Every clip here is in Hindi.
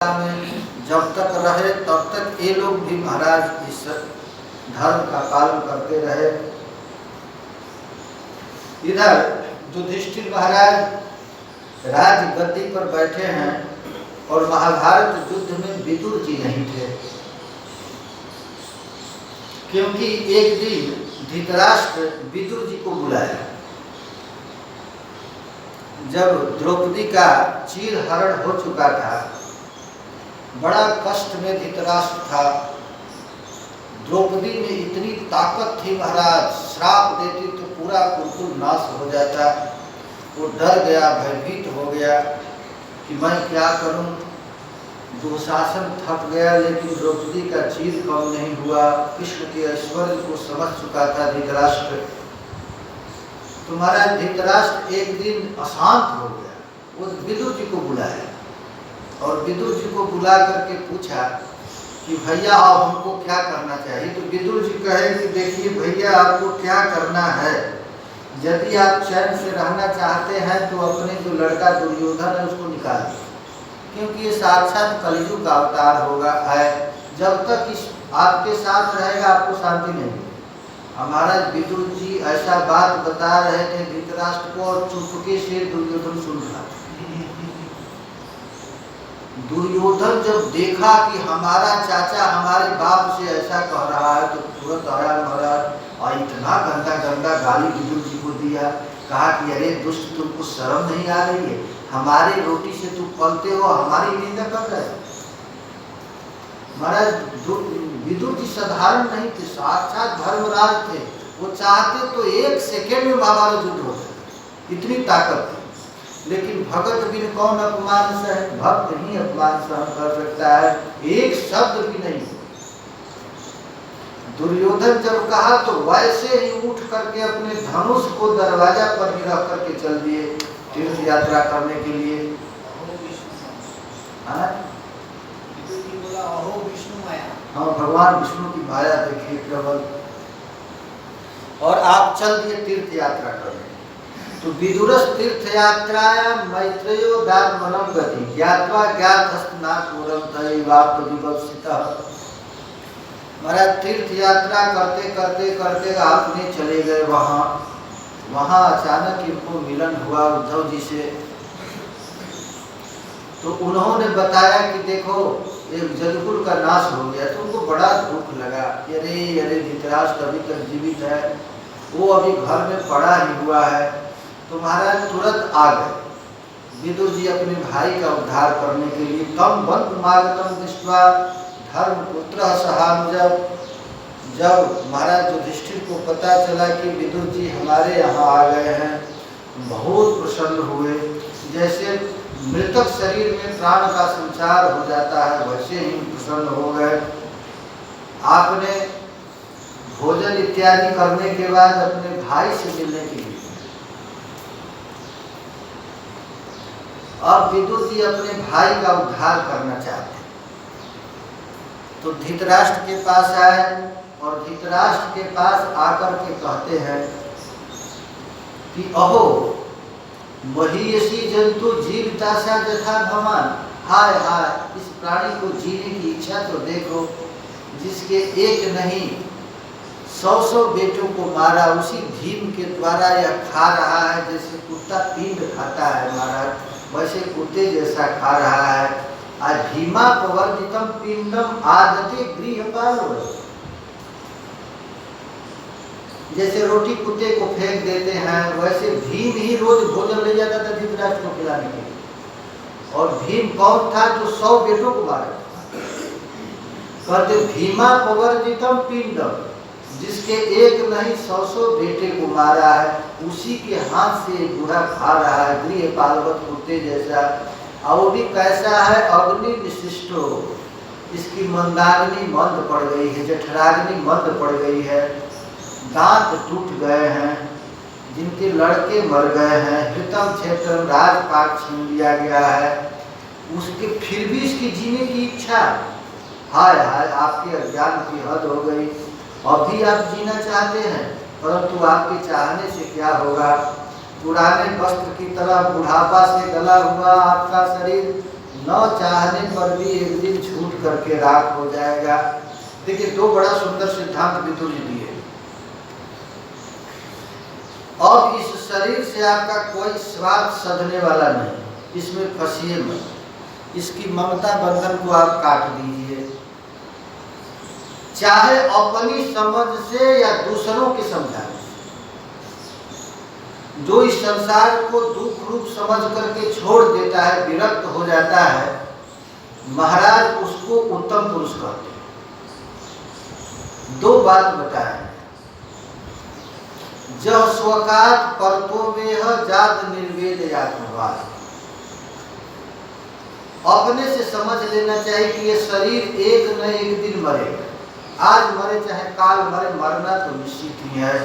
में जब तक रहे तब तक ये लोग भी महाराज इस धर्म का पालन करते रहे। इधर युधिष्ठिर महाराज राजगद्दी पर बैठे हैं और महाभारत युद्ध में विदुर जी नहीं थे, क्योंकि एक दिन धृतराष्ट्र विदुर जी को बुलाया। जब द्रौपदी का चीरहरण हो चुका था, बड़ा कष्ट में धृतराष्ट्र था। द्रौपदी में इतनी ताकत थी महाराज, श्राप देती तो पूरा कुरुकुल नाश हो जाता। वो डर गया, भयभीत हो गया कि मैं क्या करूं। दुशासन थक गया, लेकिन द्रौपदी का चीर कम नहीं हुआ। कृष्ण के ऐश्वर्य को समझ चुका था धृतराष्ट्र। तो महाराज धृतराष्ट्र एक दिन अशांत हो गया। वो विदुर जी को बुलाया और विदुर जी को बुला करके पूछा कि भैया आप हमको क्या करना चाहिए। तो विदुर जी कहे कि देखिए भैया, आपको क्या करना है, यदि आप चैन से रहना चाहते हैं तो अपने जो लड़का दुर्योधन है उसको निकाल दीजिए, क्योंकि ये साक्षात कलयुग का अवतार होगा है। जब तक इस आपके साथ रहेगा आपको शांति नहीं मिलेगी। हमारा विदुर जी ऐसा बात बता रहे थे धृतराष्ट्र को और चुपके से दुर्योधन सुन रहा। दुर्योधन जब देखा कि हमारा चाचा हमारे बाप से ऐसा कह रहा है तो तुरंत आया महाराज और इतना गंदा गंदा गाली विदुर जी को दिया। कहा कि अरे दुष्ट, तुमको शर्म नहीं आ रही है? हमारे रोटी से तुम पलते हो, हमारी निंदा कर रहे हो। महाराज विदुर जी साधारण नहीं थे, साक्षात धर्मराज थे। वो चाहते तो एक सेकेंड में महाभारत युद्ध हो जाए, इतनी ताकत थी। लेकिन भगत बिन कौन अपमान सहे, भक्त ही अपमान सहन कर सकता है, एक शब्द भी नहीं। दुर्योधन जब कहा तो वैसे ही उठ करके अपने धनुष को दरवाजा पर ही रख करके चल दिए तीर्थ यात्रा करने के लिए। हाँ, भगवान विष्णु की माया देखिए केवल। और आप चल दिए तीर्थ यात्रा करने। तो विदुरस तीर्थ यात्राया मैत्रेयो दानमनम गति ज्ञात्वा ज्ञातस्तनापूरम तयैवाप्त विवक्षितः। महाराज तीर्थ यात्रा करते करते करते आपने चले गए वहाँ अचानक इनको मिलन हुआ उद्धव जी से। तो उन्होंने बताया कि देखो एक जदुकुल का नाश हो गया। तो उनको बड़ा दुख लगा, अरे अरे धृतराष्ट्र अभी तक जीवित है, वो अभी घर में पड़ा ही हुआ है। तो महाराज तुरंत आ गए विदुर जी अपने भाई का उद्धार करने के लिए। तम बंधु मागतम दृष्ट्वा धर्म पुत्र सहानुजव। जब महाराज युधिष्ठिर को पता चला कि विदुर जी हमारे यहाँ आ गए हैं, बहुत प्रसन्न हुए। जैसे मृतक शरीर में प्राण का संचार हो जाता है, वैसे ही प्रसन्न हो गए। आपने भोजन इत्यादि करने के बाद अपने भाई से मिलने के लिए अब विदुर जी अपने भाई का उद्धार करना चाहते हैं। तो धृतराष्ट्र के पास आए और धृतराष्ट्र के पास आकर के कहते हैं कि अहो महीयसी जंतु जीविताशा जथा भवान। हाय हाय, इस प्राणी को जीने की इच्छा तो देखो, जिसके एक नहीं 100 बेटों को मारा, उसी भीम के द्वारा यह खा रहा है। जैसे कुत्ता पिंड खाता है महाराज, वैसे कुत्ते जैसा खा रहा है। आज भीमा प्रवर्तितम पिंडम आदते गृहपाल। जैसे रोटी कुत्ते को फेंक देते हैं, वैसे भीम ही रोज भोजन ले जाता था धृतराष्ट्र को खिलाने के लिए। और भीम कौन था जो 100 बेटों को मारा? कहते भीमा प्रवर्तितम पिंडम, जिसके एक नहीं 100 बेटे को मारा है, उसी के हाथ से बूढ़ा खा रहा है गृह पालवत कुत्ते जैसा। और वो भी कैसा है? अग्नि विशिष्टो, इसकी मंदाग्नि मंद पड़ गई है, जठराग्नि मंद पड़ गई है, दांत टूट गए हैं, जिनके लड़के मर गए हैं, हृतम क्षेत्र राजपाट छीन लिया गया है, उसके फिर भी इसकी जीने की इच्छा। हाय हाय, आपके अज्ञान की हद हो गई। अभी आप जीना चाहते हैं, परंतु आपके चाहने से क्या होगा? पुराने वस्त्र की तरह बुढ़ापा से गला हुआ आपका शरीर न चाहने पर भी एक दिन छूट करके राख हो जाएगा। देखिए, दो बड़ा सुंदर सिद्धांत विदुर जी दिए। अब इस शरीर से आपका कोई स्वार्थ सधने वाला नहीं, इसमें फंसिए मत। इसकी ममता बंधन को आप काट दीजिए, चाहे अपनी समझ से या दूसरों के समझाने से। जो इस संसार को दुख रूप समझ करके छोड़ देता है, विरक्त हो जाता है, महाराज उसको उत्तम पुरुष कहते हैं। दो बात बताएं। जब स्वकात परतो वेह जात निर्वेद आत्मवाद, अपने से समझ लेना चाहिए कि ये शरीर एक न एक दिन मरेगा। आज मरे चाहे काल मरे, मरना तो निश्चित ही है।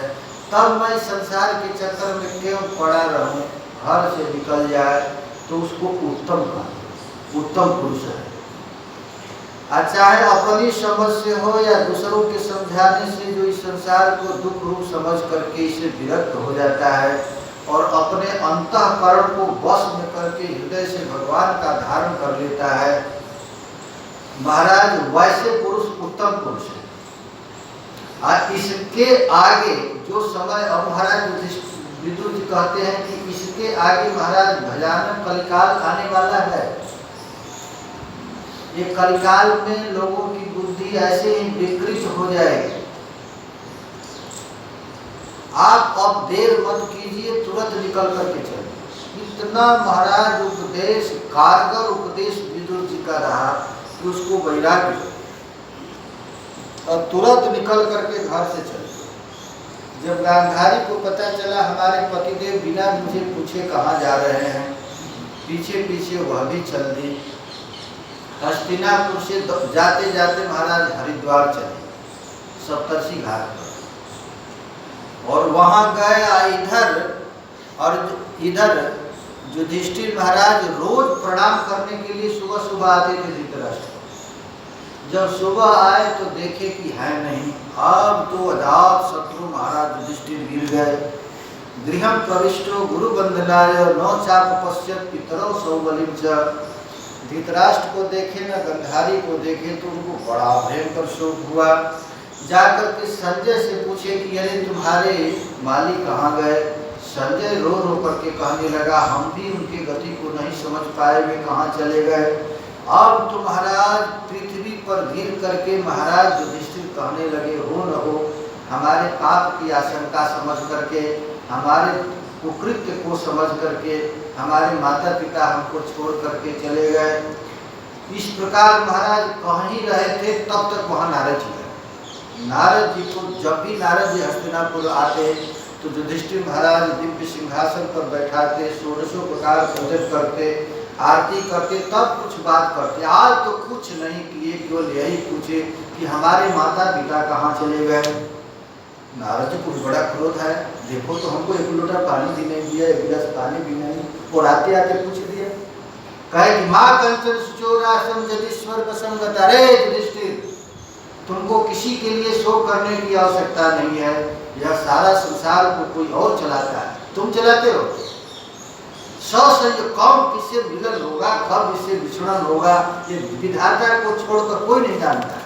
तब मैं संसार के चक्कर में क्यों पड़ा रहूं, घर से निकल जाए तो उसको उत्तम कहा, उत्तम पुरुष है। चाहे अपनी समझ से हो या दूसरों के समझाने से, जो इस संसार को दुख रूप समझ करके इसे विरक्त हो जाता है और अपने अंतःकरण को वश में करके हृदय से भगवान का धारण कर लेता है, महाराज वैसे पुरुष उत्तम पुरुष है। इसके आगे जो समय, अब महाराज विदुर जी कहते हैं कि इसके आगे महाराज भयानक कलिकाल आने वाला है। ये कलिकाल में लोगों की बुद्धि ऐसे ही विकृत हो जाएगी। आप अब देर मत कीजिए, तुरंत निकल करके चलिए। इतना महाराज उपदेश, कारगर उपदेश विदुर जी का रहा कि उसको वैराग्य, और तुरंत निकल करके घर से चले। जब गांधारी को पता चला हमारे पतिदेव बिना मुझे पूछे कहाँ जा रहे हैं, पीछे पीछे वह भी चल दी। हस्तिनापुर से जाते जाते महाराज हरिद्वार चले, सप्तर्षि घाट पर, और वहां गए। इधर युधिष्ठिर महाराज रोज प्रणाम करने के लिए सुबह सुबह आते थे धृतराष्ट्र। जब सुबह आए तो देखे कि है नहीं। अब तो अजात शत्रु महाराज युधिष्ठिर गिर गए। गृहं प्रविष्टो गुरु वंदनाय न चाप पश्यत पितरौ सौबलिं च। धृतराष्ट्र को देखे न गंधारी को देखे तो उनको बड़ा भयंकर शोक हुआ। जाकर के संजय से पूछे कि अरे तुम्हारे मालिक कहाँ गए। संजय रो रो करके कहने लगा, हम भी उनके गति को नहीं समझ पाए, वे कहाँ चले गए। अब तो महाराज पृथ्वी पर गिर करके महाराज युधिष्ठिर कहने लगे, हो न हो हमारे पाप की आशंका समझ करके, हमारे कुकृत्य को समझ करके हमारे माता पिता हमको छोड़ करके चले गए। इस प्रकार महाराज कह ही रहे थे, तब तक वहाँ नारद जी गए। नारद जी को, जब भी नारद जी हस्तिनापुर आते तो युधिष्ठिर महाराज दिव्य सिंहासन पर बैठाते, 16 प्रकार भोजन करते, आरती करते, तब कुछ बात करते। आज तो कुछ नहीं किए, केवल यही पूछे कि हमारे माता पिता कहाँ चले गए। नारद जी को बड़ा क्रोध है, देखो तो हमको एक लोटा पानी भी नहीं दिया, एक गिलास पानी भी नहीं, और आते आते पूछ दिया। कहे कि माँ कंचन सुचोरासम जदीश्वर प्रसंगत। अरे युधिष्ठिर, तुमको किसी के लिए शोक करने की आवश्यकता नहीं है। यह सारा संसार को कोई और चलाता है, तुम चलाते हो। कौन किससे मिलन होगा, कब इससे विछड़न होगा, ये विधाता को छोड़कर कोई नहीं जानता।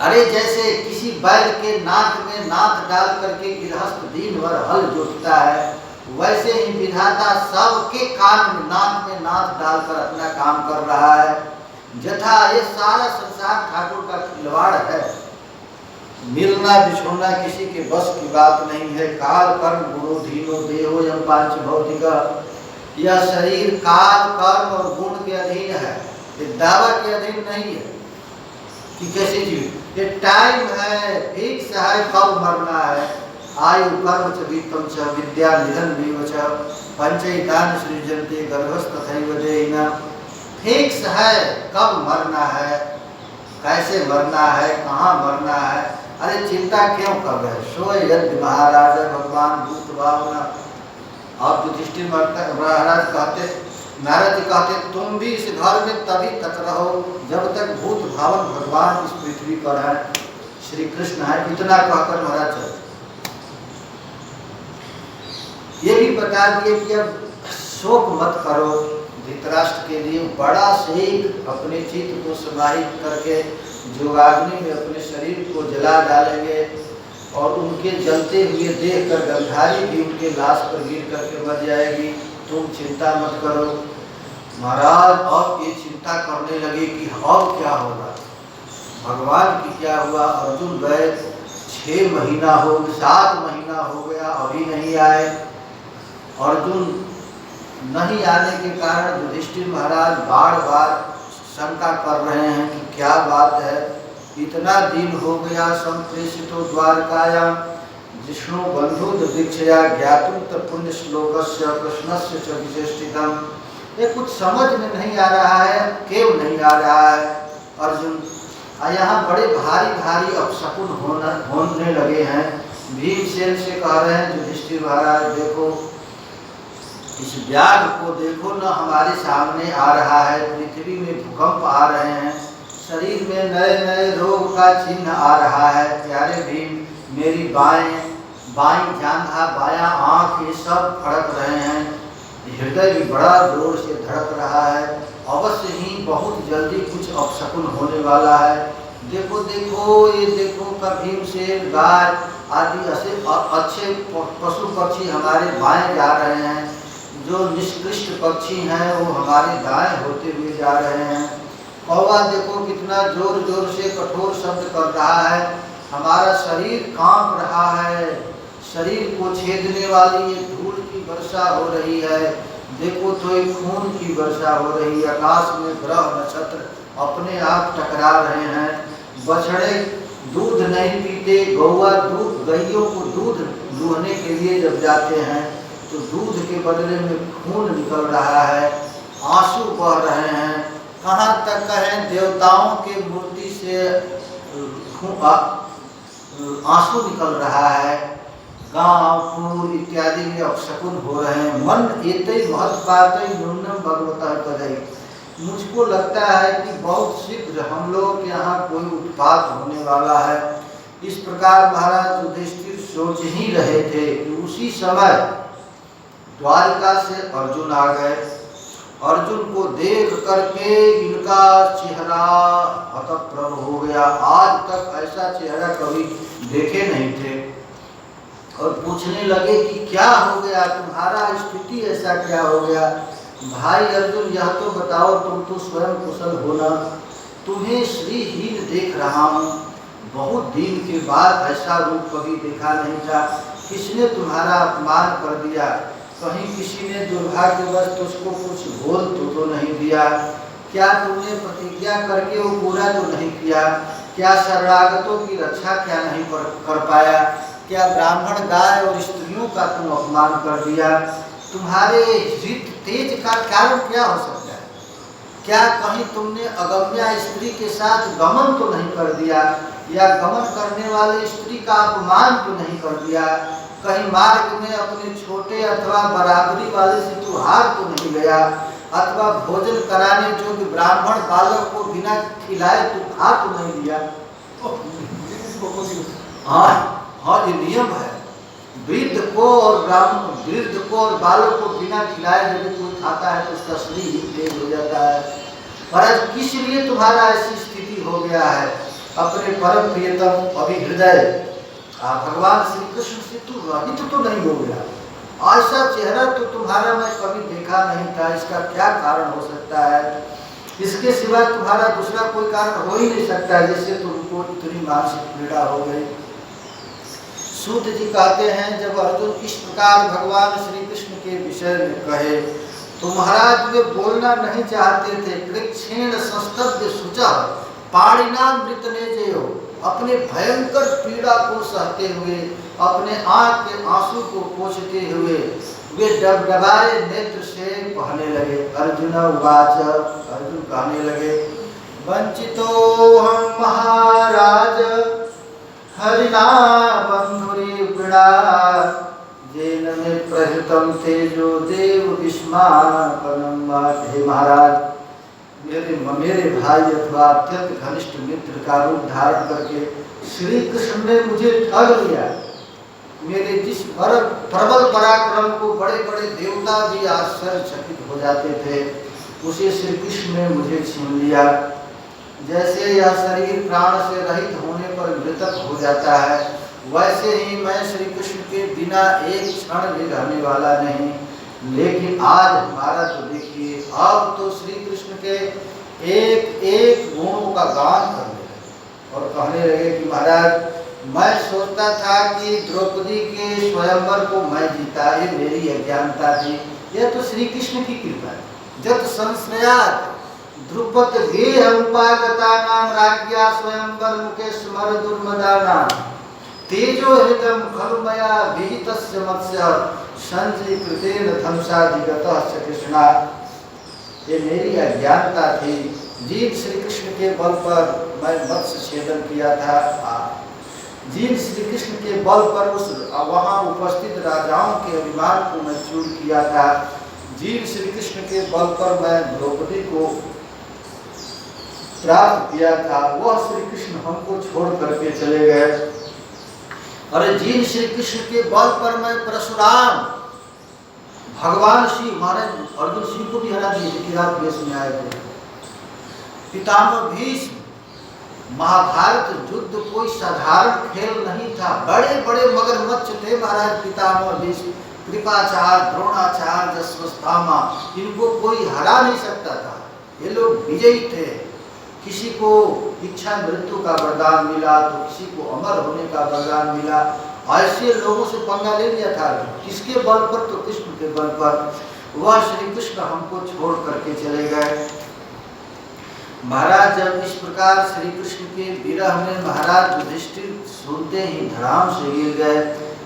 अरे जैसे किसी बैल के नाक में नाक डाल करके गृहस्थ दिन भर हल जोतता है, वैसे ही विधाता सबके कान में नाक डालकर अपना काम कर रहा है। जथा ये सारा संसार ठाकुर का खिलवाड़ है। मिलना बिछोड़ना किसी के बस की बात नहीं है। काल कर्म गुणो धीनो देहो यम पांच भौतिक। यह शरीर काल कर्म और गुण के अधीन है, ये दावा के अधीन नहीं है कि कैसे जीव। ये टाइम है, फिक्स है कब मरना है। आयु कर्म च वित्तम च विद्या निधन विव च पंचैतान सृजन्ते गर्भस्तथैव देहिना। फिक्स है कब मरना है, कैसे मरना है, कहाँ मरना है। अरे चिंता क्यों कर रहे। सो यद्य महाराज भगवान भूत भावना। और युधिष्ठिर महाराज कहते, नारद जी कहते, तुम भी इस घर में तभी तक रहो जब तक भूत भावन भगवान इस पृथ्वी पर है, श्री कृष्ण है। इतना कहकर महाराज चलते। ये भी बता दिए कि अब शोक मत करो, धृतराष्ट्र के लिए बड़ा सेक अपने चित्त को समाहित करके जोगाग्नि में अपने शरीर को जला डालेंगे और उनके जलते हुए देखकर गंधारी भी उनके लाश पर गिर करके मर जाएगी। तुम चिंता मत करो। महाराज अब ये चिंता करने लगे कि अब क्या होगा, भगवान की क्या हुआ। अर्जुन गए 7 महीना हो गया, अभी नहीं आए। अर्जुन नहीं आने के कारण युधिष्ठिर महाराज बार बार शंका कर रहे हैं कि क्या बात है, इतना दिन हो गया। संप्रेषितो द्वारकायां जिष्णु बंधु दीक्षया ज्ञातुम पुण्य श्लोकस्य कृष्णस्य च विचेष्टितम्। ये कुछ समझ में नहीं आ रहा है, क्यों नहीं आ रहा है। अर्जुन यहाँ बड़े भारी भारी अपशकुन होने लगे हैं। भीमसेन से कह रहे हैं युधिष्ठिर महाराज देखो, इस व्याघ्र को देखो न, हमारे सामने आ रहा है, पृथ्वी में भूकंप आ रहे हैं, शरीर में नए नए रोग का चिन्ह आ रहा है। प्यारे भीम, मेरी बाईं जांघा, बायां आंख, ये सब फड़क रहे हैं, हृदय भी बड़ा जोर से धड़क रहा है, अवश्य ही बहुत जल्दी कुछ अपशकुन होने वाला है। देखो देखो, ये देखो का भीमसेन, गाय आदि अच्छे पशु पक्षी हमारे बाएं जा रहे हैं, जो निष्कृष्ट पक्षी हैं वो हमारे दाएं होते हुए जा रहे हैं। कौवा देखो कितना जोर जोर से कठोर शब्द कर रहा है, हमारा शरीर कांप रहा है, शरीर को छेदने वाली ये धूल की वर्षा हो रही है। देखो तो एक खून की वर्षा हो रही है, आकाश में ग्रह नक्षत्र अपने आप टकरा रहे हैं। बछड़े दूध नहीं पीते, गौवा गैयों को दूध दूहने के लिए जब जाते हैं तो दूध के बदले में खून निकल रहा है, आंसू बह रहे हैं। कहाँ तक कहें, देवताओं के मूर्ति से आंसू निकल रहा है, गांव पूर इत्यादि में अपशकुन हो रहे हैं। मन एते महत्पाते न्यूनम भगवता कदई। मुझको लगता है कि बहुत शीघ्र हम लोग के यहाँ कोई उत्पात होने वाला है। इस प्रकार महाराज युधिष्ठिर सोच ही रहे थे कि उसी समय द्वारिका से अर्जुन आ गए। अर्जुन को देख करके इनका चेहरा हतप्रभ हो गया। आज तक ऐसा चेहरा कभी देखे नहीं थे और पूछने लगे कि क्या हो गया, तुम्हारा स्थिति ऐसा क्या हो गया। भाई अर्जुन, यह तो बताओ, तुम तो स्वयं कुशल हो ना, तुम्हें श्रीहीन देख रहा हूँ, बहुत दिन के बाद ऐसा रूप कभी देखा नहीं था। किसने तुम्हारा अपमान कर दिया, कहीं किसी ने दुर्भाग्यवश तुझको कुछ बोल तो नहीं दिया, क्या तुमने प्रतिज्ञा करके वो पूरा तो नहीं किया, क्या शरणागतों की रक्षा क्या नहीं कर पाया, क्या ब्राह्मण गाय और स्त्रियों का तुम अपमान कर दिया। तुम्हारे हृदय तेज का कारण क्या हो सकता है, क्या कहीं तुमने अगम्या स्त्री के साथ गमन तो नहीं कर दिया, या गमन करने वाले स्त्री का अपमान तो नहीं कर दिया, कहीं मार्ग में अपने छोटे अथवा बराबरी वाले से तू हार तो नहीं गया, अथवा भोजन कराने जो ब्राह्मण बालक को बिना खिलाए तू खा तो नहीं दिया। हाँ, ये नियम है, वृद्ध को और बालक को बिना खिलाए यदि कोई खाता है तो उसका शरीर ही तेज हो जाता है। पर किस लिए तुम्हारा ऐसी स्थिति हो गया है, अपने परम प्रियतम अभिहृदय भगवान श्री कृष्ण से तू रहित तो नहीं हो गया। ऐसा चेहरा तो तुम्हारा मैं कभी देखा नहीं था, इसका क्या कारण हो सकता है। इसके सिवा तुम्हारा दूसरा कोई कारण हो ही नहीं सकता है जिससे तुमको इतनी मानसिक पीड़ा हो गई। सूत जी कहते हैं, जब अर्जुन इस प्रकार भगवान श्री कृष्ण के विषय में कहे तो महाराज वे बोलना नहीं चाहते थे। कृच्छेण संस्तब्ध शुचः पाणिनामृत नेजयो, अपने भयंकर पीड़ा को सहते हुए, अपने आँख के आंसू को पोंछते हुए वे डबडबाए नेत्र से कहने लगे। अर्जुन उवाच, अर्जुन कहने लगे, वंचितो हम महाराज हरिना बंधुरी पीड़ा जेन में प्रहृतम तेजो देव विस्मापनम। हे महाराज, मेरे भाई अथवा अत्यंत घनिष्ठ मित्र का रूप धारण करके श्री कृष्ण ने मुझे ठग लिया। मेरे जिस प्रबल पराक्रम को बड़े बड़े देवता भी आश्चर्यचकित हो जाते थे, उसे श्री कृष्ण ने मुझे छीन लिया। जैसे यह शरीर प्राण से रहित होने पर मृतक हो जाता है, वैसे ही मैं श्री कृष्ण के बिना एक क्षण भी रहने वाला नहीं। लेकिन आज हमारा तो देखिए, अब तो श्री कृष्ण के एक एक गुणों का गान करने लगे और कहने लगे कि महाराज, मैं सोचता था कि द्रौपदी के स्वयंवर को मैं जीता, ये मेरी अज्ञानता थी। यह तो श्री कृष्ण की कृपा है। जत संश्रयात् द्रुपद गेह उपागता नाम राज्ञा स्वयंवर मुके स्मर दुर्मदाना तेजो हृदम खलु मया विहितस्य मत्स्य संजय कृतेन धनुषाधिगतः च कृष्णा। ये मेरी अज्ञानता थी। जीव श्री कृष्ण के बल पर मैं मत्स्य छेदन किया था। जीव श्री कृष्ण के बल पर उस वहां उपस्थित राजाओं के अभिमान को मैं चूर किया था। जीव श्री कृष्ण के बल पर मैं द्रौपदी को प्राप्त किया था। वह श्री कृष्ण हमको छोड़ करके चले गए। अरे जीव श्री कृष्ण के बल पर मैं परशुराम, भगवान शिव, हमारे अर्जुन शिव को भी हरा दिए थे, किरात वेश में आए थे। पितामह भीष्म, महाभारत युद्ध कोई साधारण खेल नहीं था। बड़े बड़े मगरमच्छ थे महाराज पितामह भीष्म, कृपाचार्य, द्रोणाचार्य, जश्वत्थामा, इनको कोई हरा नहीं सकता था। ये लोग विजयी थे। किसी को इच्छा मृत्यु का वरदान मिला तो किसी को अमर होने का वरदान मिला। ऐसे लोगों से पंगा ले लिया था। किसके बल पर? तो कृष्ण के बल पर। वह श्री कृष्ण हमको छोड़ करके चले गए। महाराज जब इस प्रकार श्री कृष्ण के विरह में महाराज युधिष्ठिर सुनते ही धड़ाम से गिर गए।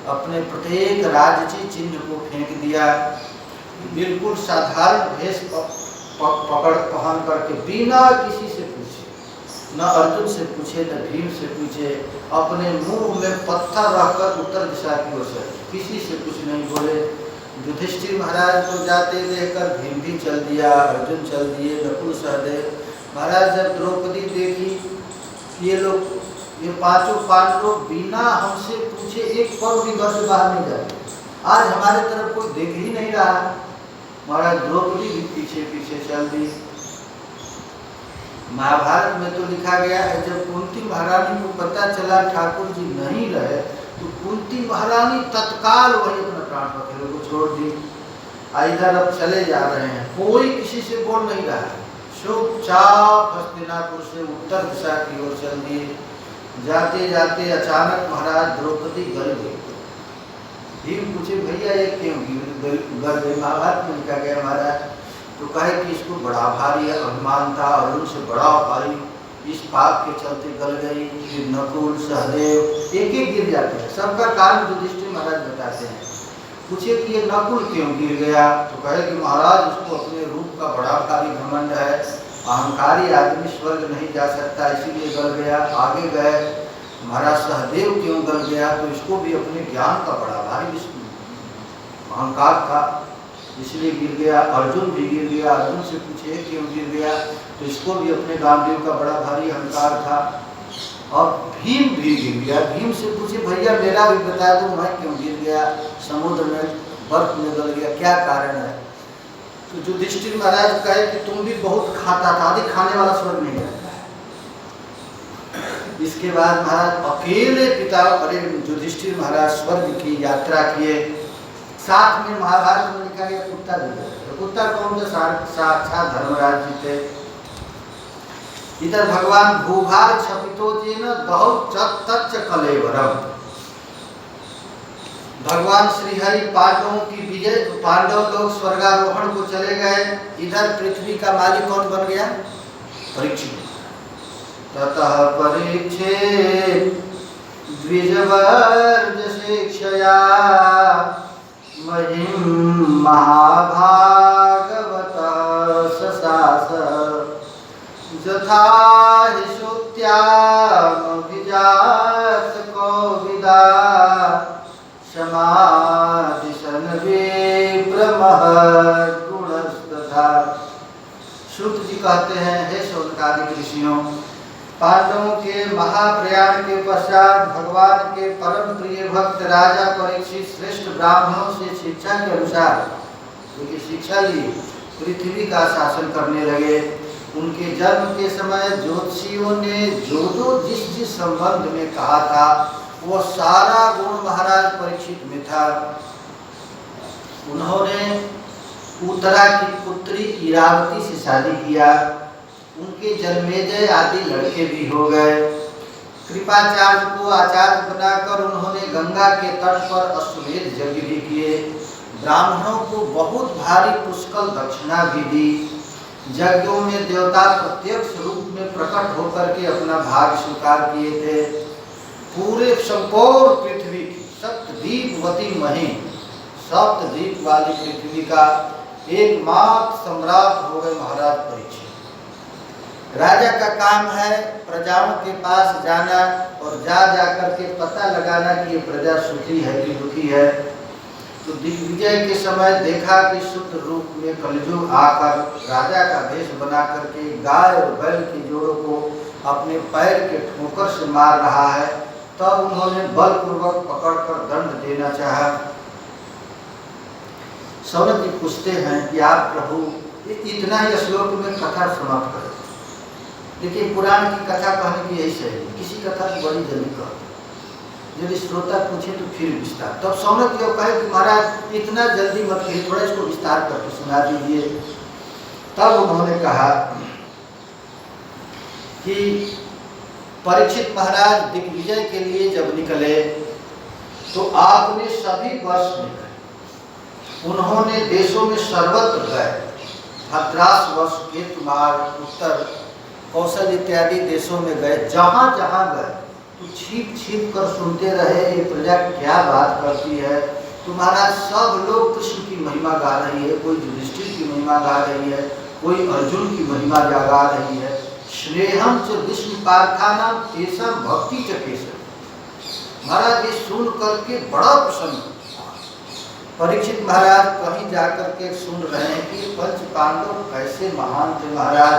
अपने प्रत्येक राजसी चिन्ह को फेंक दिया। बिल्कुल साधारण वेश पकड़ पहन करके बिना किसी से पूछे, न अर्जुन से पूछे न भीम से पूछे, अपने मुंह में पत्थर रखकर उत्तर दिशा की ओर से किसी से कुछ नहीं बोले। युधिष्ठिर महाराज को जाते देखकर भीम भी चल दिया, अर्जुन चल दिए, नकुल सहदेव। महाराज जब द्रौपदी देखी ये लोग, ये पांचों पांडव बिना हमसे पूछे एक पग भी घर से बाहर नहीं जाते, आज हमारे तरफ कोई देख ही नहीं रहा। महाराज द्रौपदी भी पीछे पीछे चल दी। महाभारत में तो लिखा गया है, जब कुंती महारानी को पता चला ठाकुर जी नहीं रहे तो कुंती महारानी तत्काल वही अपना प्राण पखेरु को छोड़ दी। इधर अब चले जा रहे हैं, कोई किसी से बोल नहीं रहा है। चुपचाप हस्तिनापुर से उत्तर दिशा की ओर चल दिए। जाते जाते अचानक महाराज द्रौपदी गल गई। भीम पूछे भैया ये क्यों गल गई? महाभारत में लिखा गया महाराज। तो कहे कि इसको बड़ा भारी अभिमान था, अर्जुन से बड़ा भारी, इस पाप के चलते गल गई। फिर नकुल सहदेव एक एक गिर जाते हैं। सबका कारण युधिष्ठिर महाराज बताते हैं। पूछे कि ये नकुल क्यों गिर गया? तो कहे कि महाराज उसको अपने रूप का बड़ा भारी घमंड है, अहंकारी आदमी स्वर्ग नहीं जा सकता, इसीलिए गल गया। आगे गए महाराज सहदेव क्यों गल गया? तो इसको भी अपने ज्ञान का बड़ा भारी अहंकार था, इसलिए गिर गया। अर्जुन भी गिर गया। अर्जुन से पूछे क्यों गिर गया? तो इसको भी अपने गांडीव का बड़ा भारी अहंकार था। और भीम भी गिर गया। भीम से पूछे भैया मेरा भी बता दो, मैं क्यों गिर गया? समुद्र में बर्फ में गल गया, क्या कारण है? तो युधिष्ठिर महाराज कहे कि तुम भी बहुत खाता था, अधिक खाने वाला स्वर्ग नहीं रहता है। इसके बाद महाराज अकेले पिता अरे युधिष्ठिर महाराज स्वर्ग की यात्रा किए। साथ में महाभारत में लिखा गया कुत्ता भी गया। तो कुत्ता कौन थे? साक्षात धर्मराज जी थे। इधर भगवान भूभार क्षपितो जेन दहौ तच्च कलेवरम। भगवान श्री हरि पांडवों की विजय, पांडव लोग स्वर्गारोहण को चले गए। इधर पृथ्वी का मालिक कौन बन गया? परीक्षित। ततः परीक्षित द्विजवर्ग शिक्षया महिम महाभागवत ससास जथा हि श्रुत्याम विजात कोविदा समाधिशन विप्रमहत् गुणस्तथा। श्रुत जी कहते हैं, हे शौनकादिक ऋषियों, पांडवों के महाप्रयाण के पश्चात भगवान के परम प्रिय भक्त राजा परीक्षित श्रेष्ठ ब्राह्मणों से शिक्षा के अनुसार, क्योंकि शिक्षा ली पृथ्वी का शासन करने लगे। उनके जन्म के समय ज्योतिषियों ने जो जो जिस जिस संबंध में कहा था वो सारा गुण महाराज परीक्षित में था। उन्होंने उत्तरा की पुत्री इरावती से शादी किया। उनके जन्मेजय आदि लड़के भी हो गए। कृपाचार्य को आचार्य बनाकर उन्होंने गंगा के तट पर अश्वमेध यज्ञ भी किए। ब्राह्मणों को बहुत भारी पुष्कल दक्षिणा भी दी। यज्ञों में देवता प्रत्यक्ष रूप में प्रकट होकर के अपना भाग स्वीकार किए थे। पूरे संपूर्ण पृथ्वी की सप्तद्वीपवती महिम, सप्तद्वीप वाली पृथ्वी का एकमात्र सम्राट हो गए महाराज परीक्षित। राजा का काम है प्रजाओं के पास जाना और जा जाकर के पता लगाना कि ये प्रजा सुखी है कि दुखी है। तो दिग्विजय के समय देखा कि शुद्ध रूप में कलयुग आकर राजा का भेष बना करके गाय और बैल के जोड़ों को अपने पैर के ठोकर से मार रहा है। तब उन्होंने बलपूर्वक पकड़कर दंड देना चाहा। सौनक जी पूछते हैं कि आप प्रभु इतना ही श्लोक में कथा समाप्त करें। देखिए पुराण की कथा कहने की यही शैली, किसी कथा को बड़ी जल्दी कहो, यदि श्रोता पूछे तो फिर विस्तार। तब सौनक जी कहे कि महाराज इतना जल्दी मत कहिए, थोड़ा इसको विस्तार करके सुना दीजिए। तब उन्होंने कहा कि परीक्षित महाराज दिग्विजय के लिए जब निकले तो आपने सभी वर्ष निकले। उन्होंने देशों में सर्वत्र गए, भद्रास वर्ष के तुम्हार उत्तर कौशल इत्यादि देशों में गए। जहाँ जहाँ गए तो छीप छीप कर सुनते रहे ये प्रजा क्या बात करती है। तुम्हारा सब लोग कृष्ण की महिमा गा रही है, कोई युधिष्ठिर की महिमा गा रही है, कोई अर्जुन की महिमा गा रही है। स्नेहम च विष्णु पार्थानाम तेषां भक्ति च केशव। महाराज ये सुन करके बड़ा प्रसन्न। परीक्षित महाराज कहीं जाकर के सुन रहे हैं कि पंच पांडव कैसे महान थे महाराज,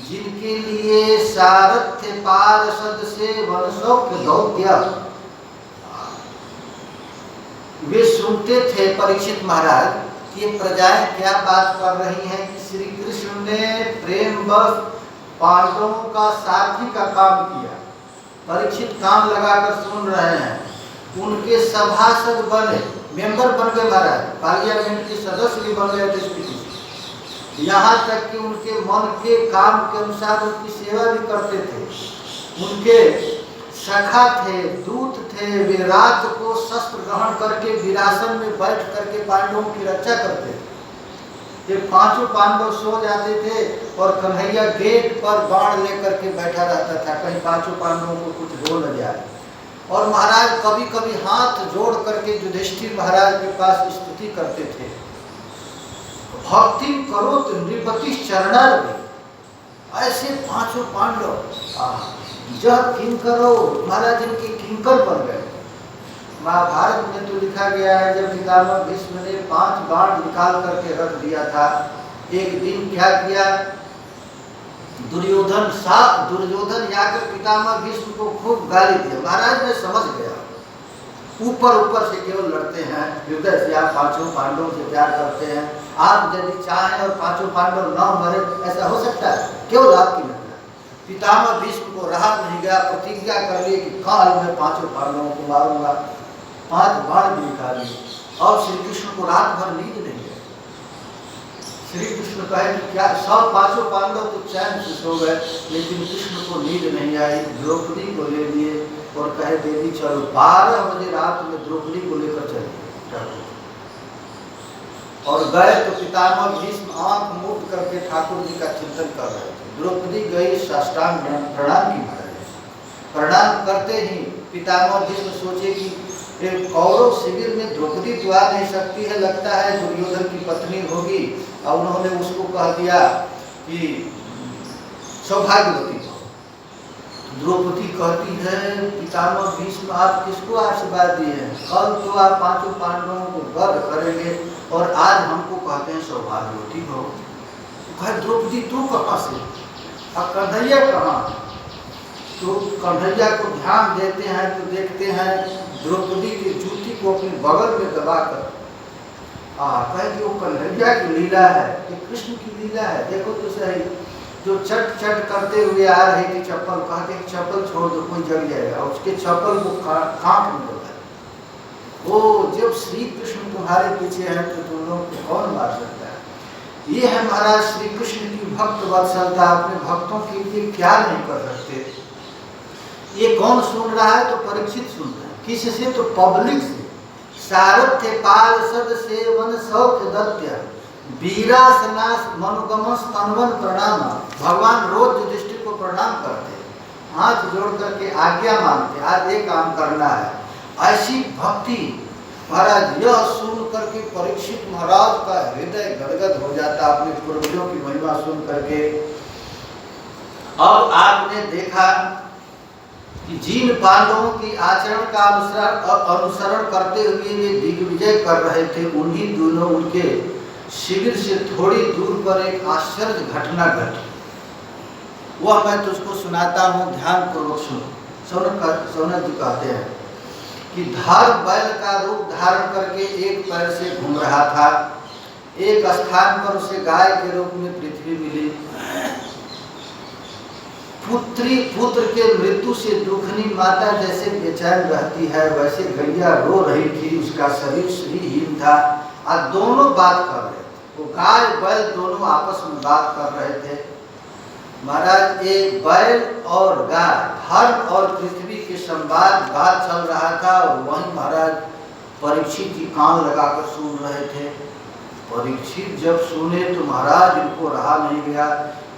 जिनके लिए सारथ्य पार्षद से वंशोक्त दौत्य। वे सुनते थे परीक्षित महाराज कि ये प्रजाएं क्या बात कर रही हैं कि श्री कृष्ण ने प्रेम बस पांडवों का सारथी का काम किया। परीक्षित कान लगाकर सुन रहे हैं। उनके सभासद बने, मेंबर बन गए महाराज, पार्लियामेंट के सदस्य भी बन गए थे। यहाँ तक कि उनके मन के काम के अनुसार उनकी सेवा भी करते थे। उनके सखा थे, दूत थे। वे रात को शस्त्र ग्रहण करके वीरासन में बैठ करके पांडवों की रक्षा करते थे। ये पांचों पांडव सो जाते थे और कन्हैया गेट पर बाण लेकर के बैठा रहता था, कहीं पांचों पांडवों को कुछ हो न जाए। और महाराज कभी कभी हाथ जोड़ करके युधिष्ठिर महाराज के पास स्तुति करते थे। भक्ति करो तो नृपति चरणारविंद। ऐसे पांचों पांडव जब किंकरो महाराज इनके किंकर बन गए। महाभारत में तो लिखा गया है जब पितामह भीष्म ने 5 बाण निकाल करके रख दिया था। एक दिन क्या किया, दुर्योधन जाकर पितामह भीष्म को खूब गाली दिया। महाराज ने समझ गया, ऊपर ऊपर से केवल लड़ते हैं, हृदय से आप पांचों पांडवों से प्यार करते हैं। आप यदि चाहें और पांचों पांडव न मरे, ऐसा हो सकता है? केवल आपकी नजर। पितामह भीष्म को रहा नहीं गया, प्रतिज्ञा कर ली कि काल में पांचों पांडवों को मारूंगा। 5 बाण भी निकाली और श्री कृष्ण को रात भर नींद नहीं गई। श्री कृष्ण कहे कि क्या सब पांचों पांडव तो चैन से सो गए, लेकिन कृष्ण को नींद नहीं आई। द्रौपदी को ले लिए और कहे देवी चलो। 12 बजे रात में द्रौपदी को लेकर चले और गए तो पितामह भीष्म आंख मूंद करके ठाकुर जी का चिंतन कर रहे थे। द्रौपदी गई, साष्टांग प्रणाम की महाराज। प्रणाम करते ही पितामह भीष्म सोचे कि एक कौरव शिविर में द्रौपदी तो आ नहीं सकती है, लगता है दुर्योधन की पत्नी होगी। और उन्होंने उसको कह दिया कि सौभाग्यवती। द्रौपदी कहती है पितामह भीष्म आप किसको आशीर्वाद दिए हैं? कल तो आप पांचों पांडवों को वध करेंगे और आज हमको कहते हैं सौभाग्यवती हो। कहे द्रौपदी तू कहाँ से, अब कन्हैया कहाँ? तो कन्हैया को ध्यान देते हैं तो देखते हैं द्रौपदी की जूती को अपने बगल में दबाकर कहे कि वो कन्हैया की लीला है, ये कृष्ण की लीला है। देखो तो सही, जो चट चट करते हुए आ रही थी चप्पल, कहते कि चप्पल छोड़ दो कोई जग जाएगा, उसके चप्पल को काट निकलता है। वो जब श्री कृष्ण तुम्हारे पीछे हैं तो तुम लोग को कौन मार सकता है। ये है महाराज श्री कृष्ण की भक्त वत्सलता, अपने भक्तों के लिए क्या नहीं कर सकते। ये कौन सुन रहा है, तो परीक्षित सुन रहा है। किससे, तो पब्लिक से। सारथ्य पाल सद सेवन सौख्य दत्य वीरा सनास मनुगमस तनवन प्रणाम। भगवान रोज युधिष्ठिर को प्रणाम करते, हाथ जोड़ करके आज्ञा मांगते, आज ये काम करना है। ऐसी भक्ति महाराज, यह सुन करके परीक्षित महाराज का हृदय गदगद हो जाता अपने पूर्वजों की महिमा सुन करके। और आपने देखा कि जिन पांडवों की आचरण का अनुसरण करते हुए वे दिग्विजय कर रहे थे, उन्हीं दोनों उनके शिविर से थोड़ी दूर पर एक आश्चर्य घटना घटी। वह मैं तुझको सुनाता हूँ, ध्यान पूर्वक सुनो। सौनक जी कहते हैं कि धर्म बैल का रूप धारण करके एक पैर से घूम रहा था। एक स्थान पर उसे गाय के रूप में पृथ्वी मिली। पुत्र के मृत्यु से दुखनी माता जैसे बेचैन रहती है, वैसे गैया रो रही थी। उसका शरीर श्रीहीन था और दोनों बात कर रहे थे। वो गाय बैल दोनों आपस में बात कर रहे थे। महाराज, एक बैल और गाय, धर्म और पृथ्वी के संवाद बात चल रहा था और वहीं महाराज परीक्षित जी कान लगाकर सुन रहे थे। परीक्षित जब सुने तो महाराज इनको रहा नहीं गया।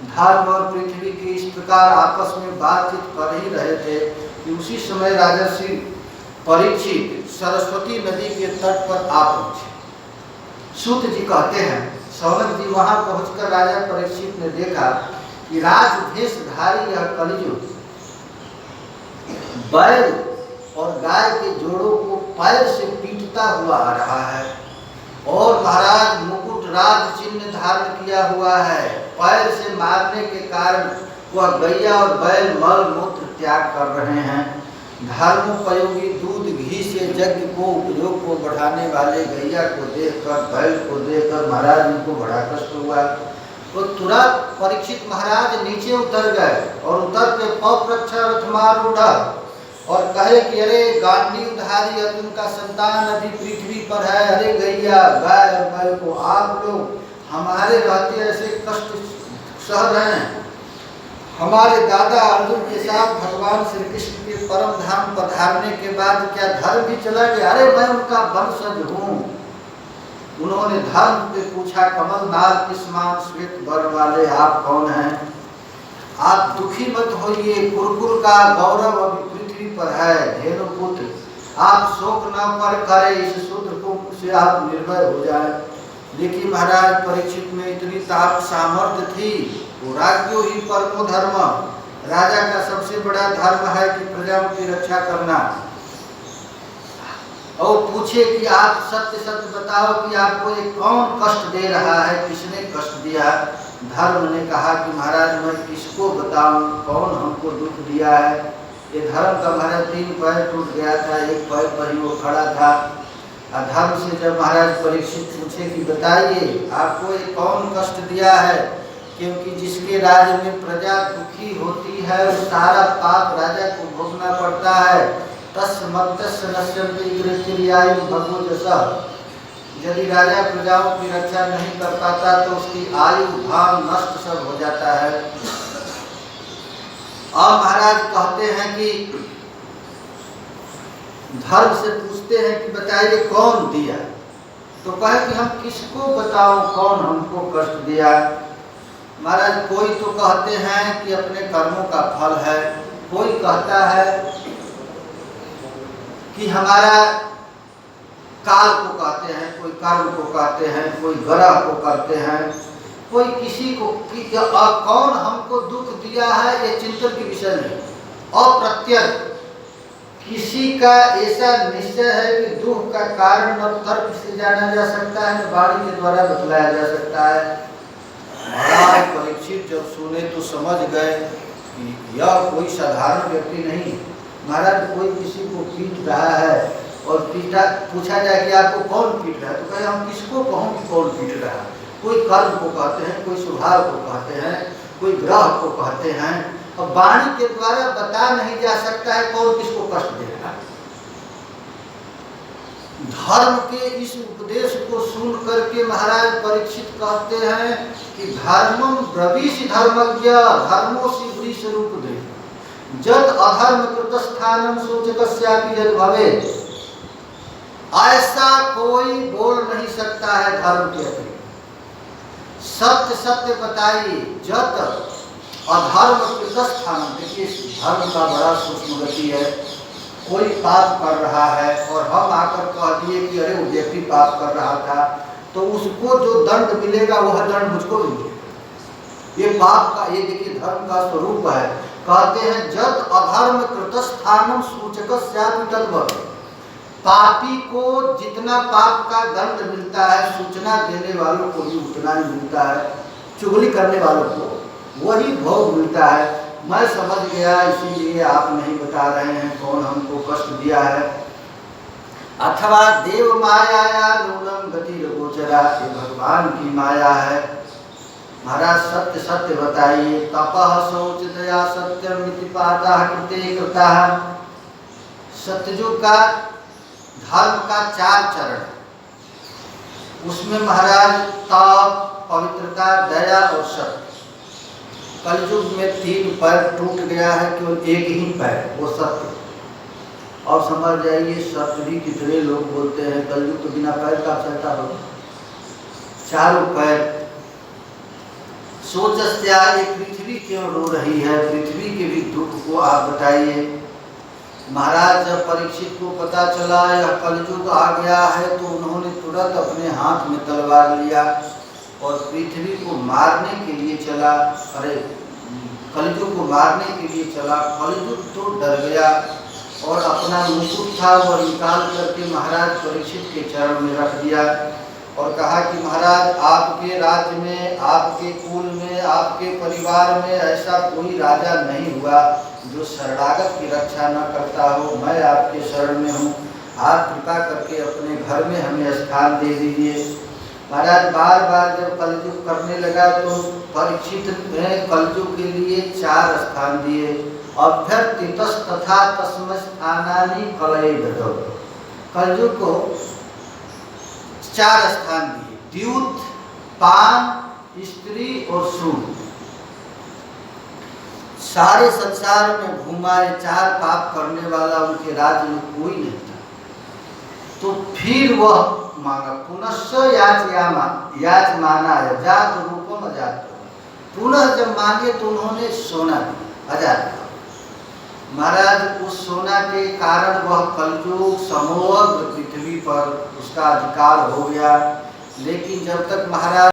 धर्म और पृथ्वी के इस प्रकार आपस में बातचीत कर ही रहे थे कि उसी समय राजर्षि परीक्षित सरस्वती नदी के तट पर आ पहुंचे। सूत जी कहते हैं, सौनक जी वहां पहुंचकर राजा परीक्षित ने देखा कि राजवेशधारी यह कलियुग बैल और गाय के जोड़ों को पैर से पीटता हुआ आ रहा है और महाराज मुकुट राज चिन्ह धारण किया हुआ है। पैर से मारने के कारण वह गैया और बैल मल मूत्र त्याग कर रहे हैं। धर्मोपयोगी दूध घी से यज्ञ को उपयोग को बढ़ाने वाले गैया को देखकर, बैल को देखकर महाराज इनको बड़ा कष्ट हुआ। तो तुरंत परीक्षित महाराज नीचे उतर गए और उतर के पौप्रक्षा रथमार उठा और कहे कि अरे गांडीवधारी अर्जुन का संतान अभी पृथ्वी पर है। अरे गैया गाय और बैल को आप लोग हमारे रहते ऐसे कष्ट सह रहे हैं। हमारे दादा अर्जुन के साथ भगवान श्री कृष्ण के परम धाम पधारने के बाद क्या धर्म भी चला गया? अरे मैं उनका वंशज हूँ। उन्होंने धर्म पे पूछा, कमल नाल किस्मान श्वेत वर्ण वाले आप कौन हैं? आप दुखी मत होइए, कुरुकुल का गौरव अभी पृथ्वी पर है। धेनु पुत्र, आप शोक न पर करे, इस सूत्र को से आप निर्भय हो जाए। लेकिन महाराज परीक्षित में इतनी ताप सामर्थ्य थी, वो राज्यो ही परमो धर्म, राजा का सबसे बड़ा धर्म है कि प्रजाओं की रक्षा करना। और पूछे कि आप सत्य सत्य बताओ कि आपको ये कौन कष्ट दे रहा है, किसने कष्ट दिया? धर्म ने कहा कि महाराज मैं किसको बताऊं, कौन हमको दुख दिया है? ये धर्म का महाराज 3 पैर टूट गया था, एक पैर पर ही वो खड़ा था। धर्म से जब महाराज परीक्षित पूछे कि बताइए आपको ये कौन कष्ट दिया है, क्योंकि जिसके राज्य में प्रजा दुखी होती है वो सारा पाप राजा को भोगना पड़ता है। यदि राजा प्रजाओं की रक्षा नहीं कर पाता तो उसकी आयु भाव नष्ट सब हो जाता है। और महाराज कहते हैं कि धर्म से पूछते हैं कि बताइए कौन दिया? तो कहे कि हम किसको बताओ कौन हमको कष्ट दिया? महाराज कोई तो कहते हैं कि अपने कर्मों का फल है, कोई कहता है कि हमारा काल को कहते हैं, कोई कर्म को कहते हैं, कोई ग्रह को कहते हैं, कोई किसी को कि कौन हमको दुख दिया है ये चिंतन की विषय नहीं। अप्रत्यक्ष किसी का ऐसा निश्चय है कि दुख का कारण न तर्क से जाना जा सकता है, न वाणी के द्वारा बतलाया जा सकता है। महाराज परीक्षित जब सुने तो समझ गए कि यह कोई साधारण व्यक्ति नहीं। महाराज कोई किसी को पीट रहा है और पूछा जाए कि आपको कौन पीट रहा है, तो कहे हम किसको कहूँ कि कौन पीट रहा है। कोई कर्म को कहते हैं, कोई स्वभाव को कहते हैं, कोई ग्रह को कहते हैं। अब वाणी के द्वारा बता नहीं जा सकता है कौन किसको कष्ट दे रहा है। धर्म के इस उपदेश को सुन करके महाराज परीक्षित कहते हैं कि धर्मम ब्रवीषि धर्मज्ञ धर्मो शिवरी स्वरूप दे जद अधर्म कृत स्थानम सूचकस्यापि यद भवेत्। ऐसा कोई बोल नहीं सकता है धर्म के अतिरिक्त। सत्य सत्य बताइए, जत अधर्म कृत स्थानम। देखिए धर्म का बड़ा सूक्ष्म गति है। कोई पाप कर रहा है और हम आकर कह दिए कि अरे वो व्यक्ति पाप कर रहा था, तो उसको जो दंड मिलेगा वह दंड मुझको मिलेगा। ये पाप का, ये देखिए धर्म का स्वरूप है। कहते हैं जत अधर्म कृत स्थानम सूचकस्यापि तद भवेत्। पापी को जितना पाप का दंड मिलता है, सूचना देने वालों को भी उतना ही मिलता है। चुगली करने वालों को वही भोग मिलता है। मैं समझ गया, इसीलिए आप नहीं बता रहे हैं कौन हमको कष्ट दिया है। अथवा देव माया या नूनम गति गोचरा, ये भगवान की माया है। महाराज सत्य सत्य बताइए। तपः शौच दया सत्यम इति पातः कृते कृतः। सत्ययुग का धर्म का 4 चरण, उसमें महाराज तप, पवित्रता, दया और सत्य। कलयुग में 3 पैर टूट गया है, केवल एक ही पैर, वो सत्य। और समझ जाइए सत्य भी कितने लोग बोलते हैं। कलयुग तो बिना पैर का चलता हो। 4 पैर। सोचस्या, ये पृथ्वी क्यों रो रही है, पृथ्वी के भी दुख को आप बताइए। महाराज जब परीक्षित को पता चला यह कलयुग आ गया है, तो उन्होंने तुरंत अपने हाथ में तलवार लिया और पृथ्वी को मारने के लिए चला। अरे कलयुग को मारने के लिए चला। कलयुग तो डर गया और अपना मुकुट था वह निकाल करके महाराज परीक्षित के चरण में रख दिया और कहा कि महाराज आपके राज्य में, आपके कुल में, आपके परिवार में ऐसा कोई राजा नहीं हुआ जो शरणागत की रक्षा न करता हो। मैं आपके शरण में हूँ, आप कृपा करके अपने घर में हमें स्थान दे दीजिए। महाराज बार बार जब कलयुग करने लगा तो परीक्षित ने कलयुग के लिए 4 स्थान दिए। अभ्यर्थितस् तथा तस्मै स्थानानि कलये ददौ। कलयुग को 4 स्थान दिए, द्यूत, पान, स्त्री और सूर्य। सारे संसार में घूमा, 4 पाप करने वाला उनके राज्य में कोई नहीं था। तो फिर वह मांगा पुनश्च याच माना अजात रूपम अजात। पुनः जब मांगे तो उन्होंने सोना दिया, अजात। महाराज उस सोना के कारण वह कलयुग समग्र पृथ्वी पर उसका अधिकार हो गया। लेकिन जब तक महाराज